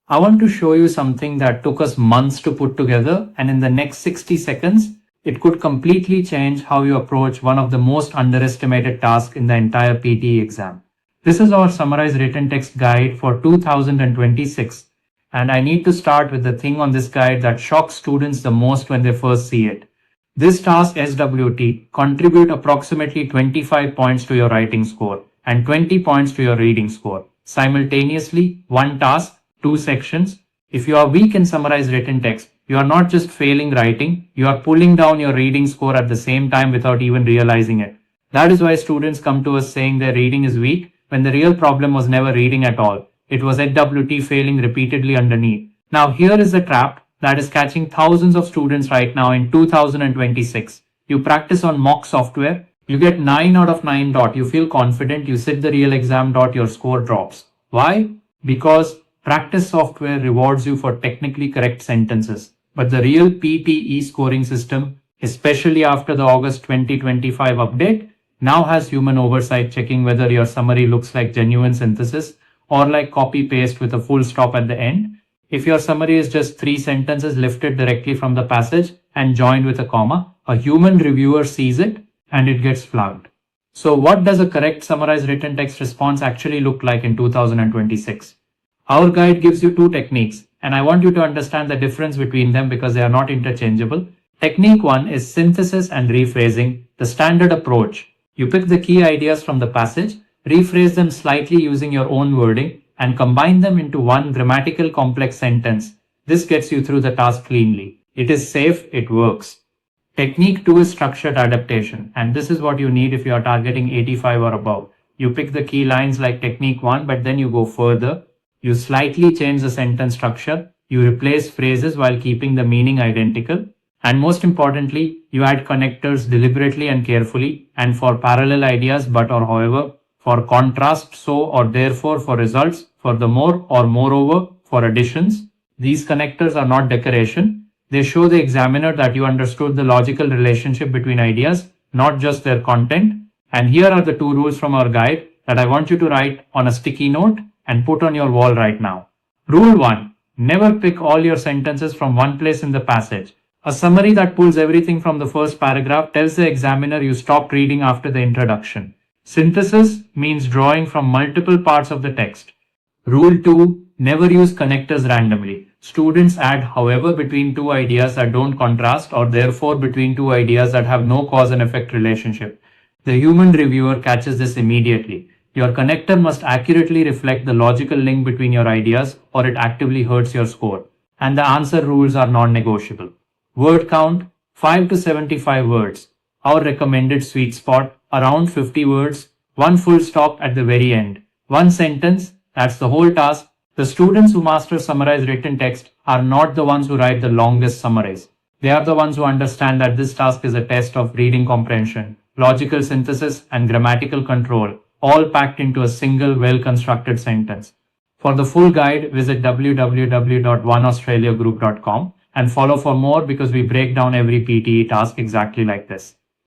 I want to show you something that took us months to put together, and in the next 60 seconds, it could completely change how you approach one of the most underestimated tasks in the entire PTE exam. This is our Summarize Written Text guide for 2026, and I need to start with the thing on this guide that shocks students the most when they first see it. This task SWT contribute approximately 25 points to your writing score and 20 points to your reading score. Simultaneously, one task, two sections. If you are weak in Summarize Written Text, you are not just failing writing, you are pulling down your reading score at the same time without even realizing it. That is why students come to us saying their reading is weak, when the real problem was never reading at all. It was SWT failing repeatedly underneath. Now here is the trap that is catching thousands of students right now in 2026. You practice on mock software, you get 9 out of 9. You feel confident, you sit the real exam. Your score drops. Why? Because practice software rewards you for technically correct sentences. But the real PTE scoring system, especially after the August 2025 update, now has human oversight checking whether your summary looks like genuine synthesis or like copy paste with a full stop at the end. If your summary is just 3 sentences lifted directly from the passage and joined with a comma, a human reviewer sees it and it gets flagged. So what does a correct summarized written text response actually look like in 2026? Our guide gives you 2 techniques, and I want you to understand the difference between them because they are not interchangeable. Technique 1 is synthesis and rephrasing, the standard approach. You pick the key ideas from the passage, rephrase them slightly using your own wording, and combine them into one grammatical complex sentence. This gets you through the task cleanly. It is safe, it works. Technique 2 is structured adaptation, and this is what you need if you are targeting 85 or above. You pick the key lines like technique 1, but then you go further. You slightly change the sentence structure. You replace phrases while keeping the meaning identical. And most importantly, you add connectors deliberately and carefully, and for parallel ideas, but or however, for contrast, so or therefore, for results, for the more or moreover, for additions. These connectors are not decoration. They show the examiner that you understood the logical relationship between ideas, not just their content. And here are the 2 rules from our guide that I want you to write on a sticky note and put on your wall right now. Rule 1. Never pick all your sentences from one place in the passage. A summary that pulls everything from the first paragraph tells the examiner you stopped reading after the introduction. Synthesis means drawing from multiple parts of the text. Rule 2. Never use connectors randomly. Students add however between 2 ideas that don't contrast or therefore between 2 ideas that have no cause and effect relationship. The human reviewer catches this immediately. Your connector must accurately reflect the logical link between your ideas or it actively hurts your score. And the answer rules are non-negotiable. Word count, 5 to 75 words. Our recommended sweet spot, around 50 words. 1 full stop at the very end. 1 sentence, that's the whole task. The students who master summarized written text are not the ones who write the longest summaries. They are the ones who understand that this task is a test of reading comprehension, logical synthesis, and grammatical control, all packed into a single well-constructed sentence. For the full guide, visit www.oneaustraliagroup.com and follow for more because we break down every PTE task exactly like this.